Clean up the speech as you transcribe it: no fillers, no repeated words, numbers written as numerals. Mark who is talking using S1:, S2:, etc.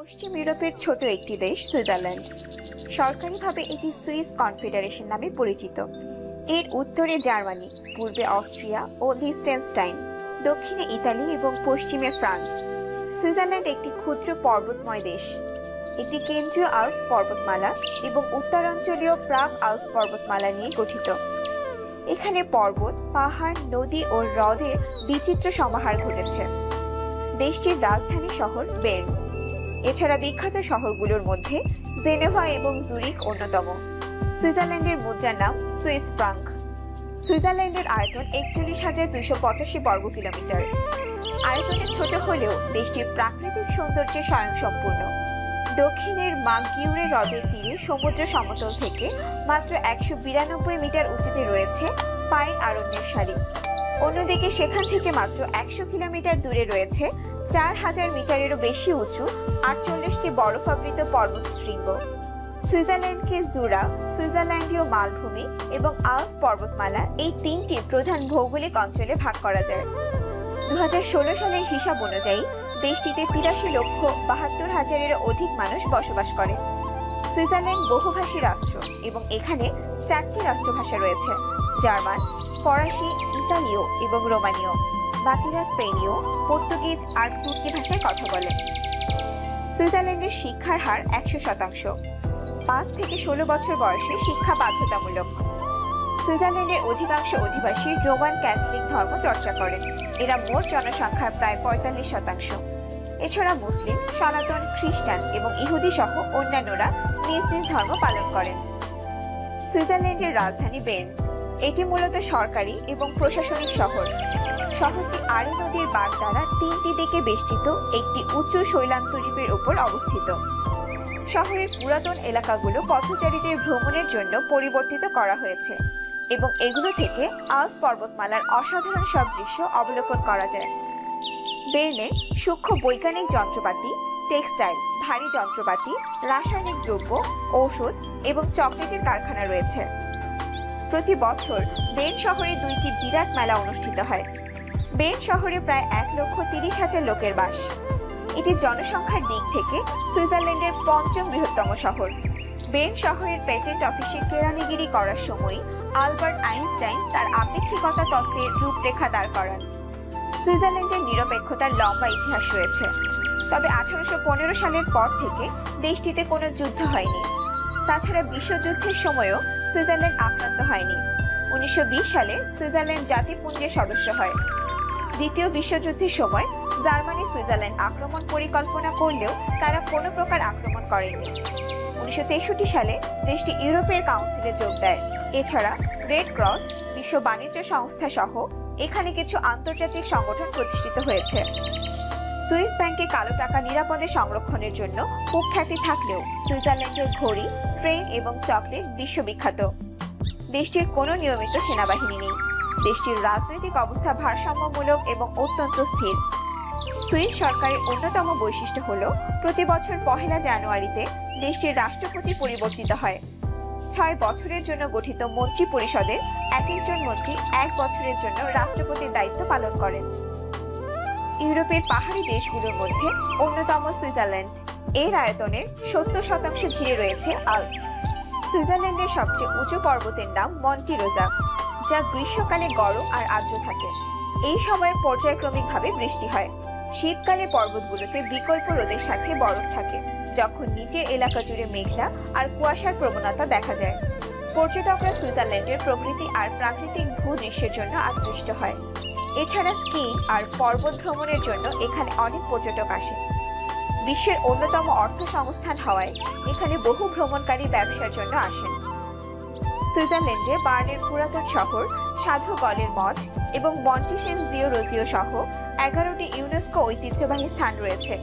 S1: পশ্চিম ইউরোপের ছোট একটি দেশ সুইজারল্যান্ড। সরকারিভাবে এটি সুইস কনফেডারেশন নামে পরিচিত। এর উত্তরে জার্মানি, পূর্বে অস্ট্রিয়া ও লিechtenstein, দক্ষিণে ইতালি এবং পশ্চিমে ফ্রান্স। সুইজারল্যান্ড একটি ক্ষুদ্র পর্বতময় দেশ। এটি কেন্দ্রীয় আল্পস পর্বতমালা এবং উত্তরাঞ্চলীয় প্রাগ আল্পস পর্বতমালা নিয়ে গঠিত। এখানে পর্বত, পাহাড়, নদী ও হ্রদের বিচিত্র সমাহার ঘটেছে। দেশটির রাজধানী শহর বের্ন। এছাড়া বিখ্যাত শহরগুলোর মধ্যে জেনেভা এবং জুরিখ অন্যতম। সুইজারল্যান্ডের মুদ্রার নাম সুইস ফ্রাঙ্ক। সুইজারল্যান্ডের আয়তন ৪১,২৮৫ বর্গ কিলোমিটার। আয়তনে ছোট হলেও দেশটির প্রাকৃতিক সৌন্দর্যে স্বয়ংসম্পূর্ণ। দক্ষিণের মাগগিউরে হ্রদের তীরে সমুদ্র সমতল থেকে মাত্র ১৯২ মিটার উঁচুতে রয়েছে পাইন অরণ্যের সারি। অন্যদিকে সেখান থেকে মাত্র ১০০ কিলোমিটার দূরে রয়েছে ৪,০০০ মিটারেরও বেশি উঁচু ৪৮টি বরফাবৃত পর্বতশৃঙ্গ। সুইজারল্যান্ডকে জুরা, সুইজারল্যান্ডীয় মালভূমি এবং আল্পস পর্বতমালা এই তিনটি প্রধান ভৌগোলিক অঞ্চলে ভাগ করা যায়। ২০১৬ সালের হিসাব অনুযায়ী দেশটিতে ৮৩,৭২,০০০-এরও অধিক মানুষ বসবাস করে। সুইজারল্যান্ড বহুভাষী রাষ্ট্র এবং এখানে ৪টি রাষ্ট্রভাষা রয়েছে: জার্মান, ফরাসি, ইতালীয় এবং রোমানীয়। বাকিরা স্পেনীয়, পর্তুগিজ আর তুর্কি ভাষায় কথা বলে। সুইজারল্যান্ডের শিক্ষার হার ১০০%। ৫ থেকে ১৬ বছর বয়সে শিক্ষা বাধ্যতামূলক। সুইজারল্যান্ডের অধিকাংশ অধিবাসী রোমান ক্যাথলিক ধর্ম চর্চা করেন। এরা মোট জনসংখ্যার প্রায় ৪৫%। এছাড়া মুসলিম, সনাতন, খ্রিস্টান এবং ইহুদি সহ অন্যান্যরা নিজ নিজ ধর্ম পালন করেন। সুইজারল্যান্ডের রাজধানী বের্ন। এটি মূলত সরকারি এবং প্রশাসনিক শহর। শহরটি আরে নদীর বাঁক দ্বারা ৩টি দিকে বেষ্টিত একটি উঁচু শৈলান্তরীপের উপর অবস্থিত। শহরের পুরাতন এলাকাগুলো পথচারীদের ভ্রমণের জন্য পরিবর্তিত করা হয়েছে এবং এগুলো থেকে আল্পস পর্বতমালার অসাধারণ সব দৃশ্য অবলোকন করা যায়। বের্নে সূক্ষ্ম বৈজ্ঞানিক যন্ত্রপাতি, টেক্সটাইল, ভারী যন্ত্রপাতি, রাসায়নিক দ্রব্য, ঔষধ এবং চকলেটের কারখানা রয়েছে। প্রতি বছর বের্ন শহরে ২টি বিরাট মেলা অনুষ্ঠিত হয়। বের্ন শহরে প্রায় ১,৩০,০০০ লোকের বাস। এটি জনসংখ্যার দিক থেকে সুইজারল্যান্ডের ৫ম বৃহত্তম শহর। বের্ন শহরের পেটেন্ট অফিসে কেরানিগিরি করার সময় আলবার্ট আইনস্টাইন তার আপেক্ষিকতা তত্ত্বের রূপরেখা দাঁড় করান। সুইজারল্যান্ডের নিরপেক্ষতার লম্বা ইতিহাস রয়েছে, তবে ১৮১৫ সালের পর থেকে দেশটিতে কোনো যুদ্ধ হয়নি। তাছাড়া বিশ্বযুদ্ধের সময়ও সুইজারল্যান্ড আক্রান্ত হয়নি। ১৯২০ সালে সুইজারল্যান্ড জাতিপুঞ্জের সদস্য হয়। দ্বিতীয় বিশ্বযুদ্ধের সময় জার্মানি সুইজারল্যান্ড আক্রমণ পরিকল্পনা করলেও তারা কোনো প্রকার আক্রমণ করেনি। ১৯৬৩ সালে দেশটি ইউরোপের কাউন্সিলে যোগ দেয়। এছাড়া রেড ক্রস, বিশ্ব বাণিজ্য সংস্থা সহ এখানে কিছু আন্তর্জাতিক সংগঠন প্রতিষ্ঠিত হয়েছে। সুইস ব্যাংকে কালো টাকা নিরাপদে সংরক্ষণের জন্য কুখ্যাতি থাকলেও সুইজারল্যান্ডের ঘড়ি, ট্রেন এবং চকলেট বিশ্ববিখ্যাত। দেশটির কোনো নিয়মিত সেনাবাহিনী নেই। দেশটির রাজনৈতিক অবস্থা ভারসাম্যমূলক এবং অত্যন্ত স্থির। সুইস সরকারের অন্যতম বৈশিষ্ট্য হল প্রতি বছর ১ জানুয়ারিতে দেশটির রাষ্ট্রপতি পরিবর্তিত হয়। ৬ বছরের জন্য গঠিত মন্ত্রী পরিষদের এক একজন মন্ত্রী ১ বছরের জন্য রাষ্ট্রপতির দায়িত্ব পালন করেন। ইউরোপের পাহাড়ি দেশগুলোর মধ্যে অন্যতম সুইজারল্যান্ড। এর আয়তনের ৭০% ঘিরে রয়েছে আল্পস। সুইজারল্যান্ডের সবচেয়ে উঁচু পর্বতের নাম মন্টি রোজা, যা গ্রীষ্মকালে গরম আর আর্দ্র থাকে। এই সময়ে পর্যায়ক্রমিকভাবে বৃষ্টি হয়। শীতকালে পর্বতগুলোতে বিকল্প রোদের সাথে বরফ থাকে, যখন নিচের এলাকা জুড়ে মেঘলা আর কুয়াশার প্রবণতা দেখা যায়। পর্যটকরা সুইজারল্যান্ডের প্রকৃতি আর প্রাকৃতিক ভূদৃশ্যের জন্য আকৃষ্ট হয়। এছাড়া স্কিং আর পর্বত ভ্রমণের জন্য এখানে অনেক পর্যটক আসে। বিশ্বের অন্যতম অর্থ সংস্থান হওয়ায় এখানে বহু ভ্রমণকারী ব্যবসার জন্য আসেন। সুইজারল্যান্ডে বার্নের পুরাতন শহর, সাধু গলের মঠ এবং মন্টিসেন জিও রোজিও সহ ১১টি ইউনেস্কো ঐতিহ্যবাহী স্থান রয়েছে।